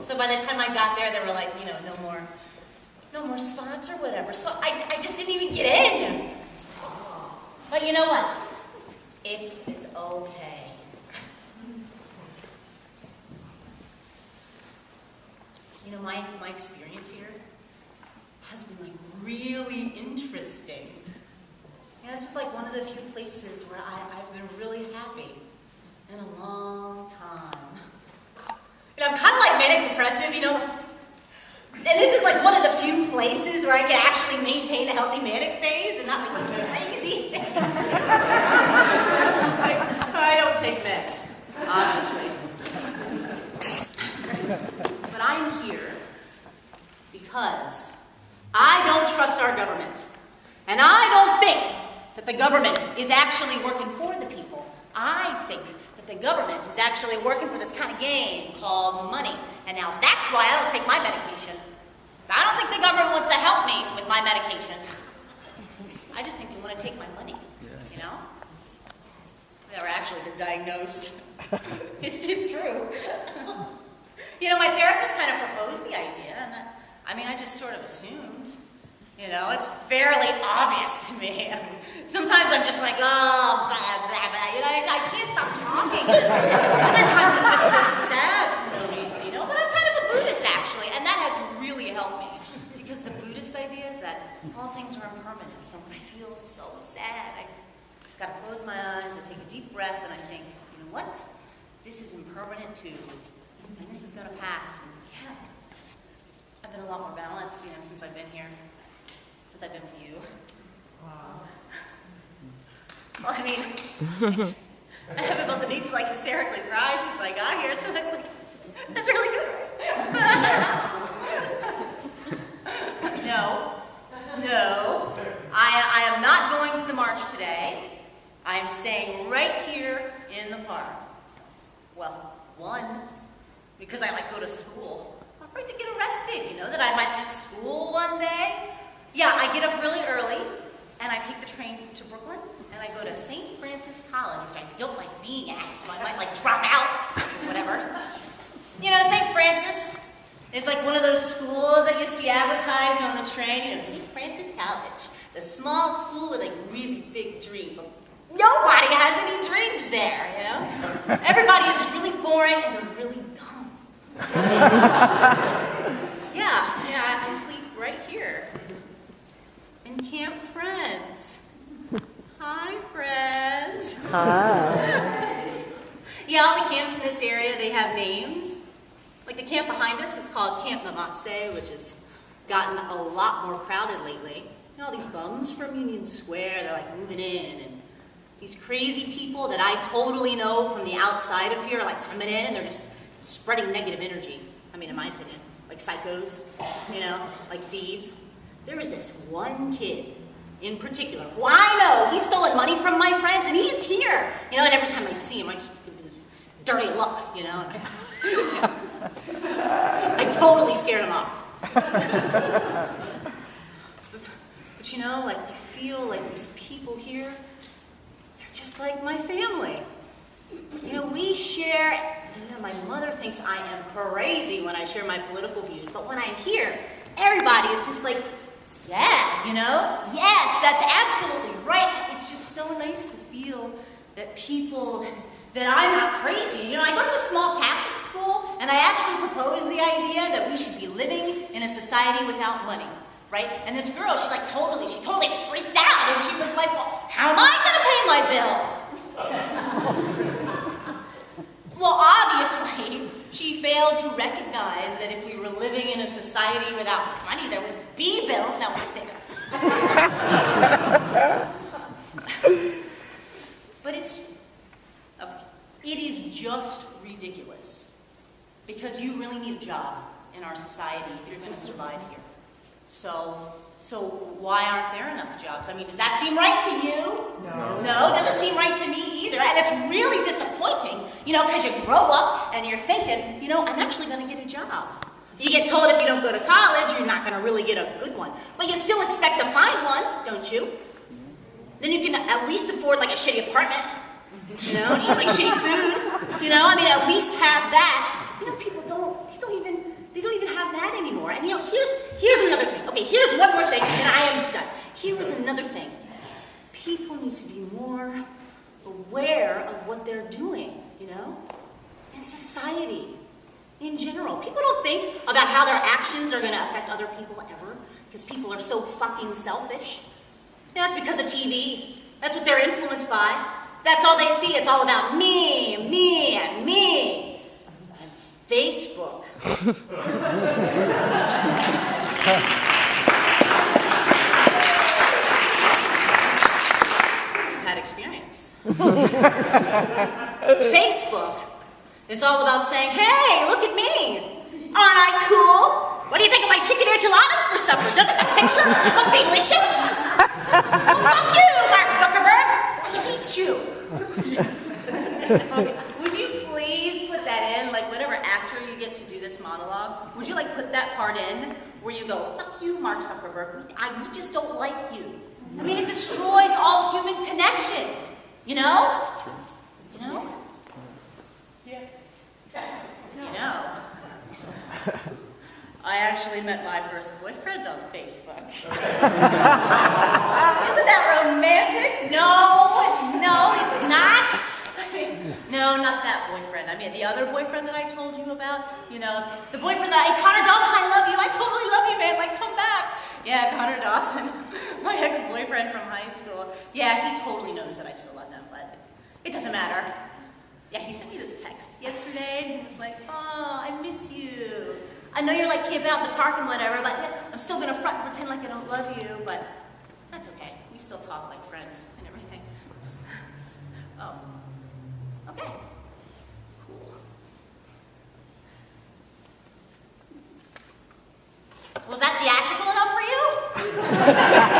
So by the time I got there, they were like, no more spots or whatever. So I just didn't even get in. But you know what? It's okay. My experience here has been like really interesting. This is like one of the few places where I've been really happy in a long time. I'm kind of like manic depressive, and this is like one of the few places where I can actually maintain a healthy manic phase and not like go crazy. I don't take meds, honestly. But I'm here because I don't trust our government. And I don't think that the government is actually working for the people. I think that the government is actually working for this kind of game called money. And now that's why I don't take my medication. Because I don't think the government wants to help me with my medication. I just think they want to take my money, I've never actually been diagnosed. It's true. My therapist kind of proposed the idea, and I just sort of assumed. It's fairly obvious to me. Sometimes I'm just like, oh, blah, blah, blah. I can't stop talking. Other times I'm just so sad for no reason, But I'm kind of a Buddhist, actually, and that has really helped me. Because the Buddhist idea is that all things are impermanent. So when I feel so sad, I just got to close my eyes, I take a deep breath, and I think, you know what? This is impermanent too. And this is going to pass. And yeah, I've been a lot more balanced, since I've been here. Since I've been with you. Wow. Well, I haven't felt the need to hysterically cry since I got here, so that's really good. No. I am not going to the march today. I am staying right here in the park. Well, one, because I go to school. I'm afraid to get arrested, that I might miss school one day. Yeah, I get up really early, and I take the train to Brooklyn, and I go to St. Francis College, which I don't like being at, so I might drop out, or whatever. St. Francis is one of those schools that you see advertised on the train, St. Francis College, the small school with really big dreams. Nobody has any dreams there, Everybody is just really boring, and they're really dumb. Yeah, I sleep right here. In Camp Friends. Hi, friends. Hi. Yeah, all the camps in this area, they have names. The camp behind us is called Camp Namaste, which has gotten a lot more crowded lately. All these bums from Union Square, they're moving in, and these crazy people that I totally know from the outside of here are coming in, and they're just spreading negative energy. In my opinion. Psychos, thieves. There is this one kid in particular who I know, he's stolen money from my friends, and he's here. And every time I see him, I just give him this dirty look, I totally scared him off. But I feel these people here, they're just like my family. We share, my mother thinks I am crazy when I share my political views, but when I'm here, everybody is just yeah, yes, that's absolutely right. It's just so nice to feel that that I'm not crazy. I go to a small Catholic school, and I actually propose the idea that we should be living in a society without money, right? And this girl, she totally freaked out, and she was like, well, how am I going to pay my bills? Well, obviously, she failed to recognize that if we were living in a society without money, there would be bills, now would there? But it is just ridiculous, because you really need a job in our society if you're going to survive here. So why aren't there enough jobs? Does that seem right to you? No, doesn't seem right to me either. And it's really disappointing, because you grow up and you're thinking, I'm actually going to get a job. You get told if you don't go to college, you're not going to really get a good one. But you still expect to find one, don't you? Then you can at least afford a shitty apartment, and eat shitty food, at least have that. People don't even think about how their actions are going to affect other people ever? Because people are so fucking selfish. And that's because of TV. That's what they're influenced by. That's all they see. It's all about me, me, and me. And Facebook. We've had experience. Facebook is all about saying, hey, look at me. Aren't I cool? What do you think of my chicken enchiladas for supper? Doesn't the picture look delicious? Fuck you, Mark Zuckerberg. I hate you. Okay. Would you please put that in, like whatever actor you get to do this monologue, would you like put that part in where you go, fuck you, Mark Zuckerberg. We just don't like you. I mean, it destroys all human connection. You know? You know? Yeah. You know. I actually met my first boyfriend on Facebook. Isn't that romantic? No, it's not. No, not that boyfriend. I mean, the other boyfriend that I told you about, you know, the boyfriend that, hey, Connor Dawson, I love you. I totally love you, man. Like, come back. Yeah, Connor Dawson, my ex-boyfriend from high school. Yeah, he totally knows that I still love him, but it doesn't matter. Yeah, he sent me this text yesterday, and he was like, oh, I miss you. I know you're like camping out in the park and whatever, but I'm still gonna front and pretend like I don't love you, but that's okay. We still talk like friends and everything. Oh, okay, cool. Was that theatrical enough for you?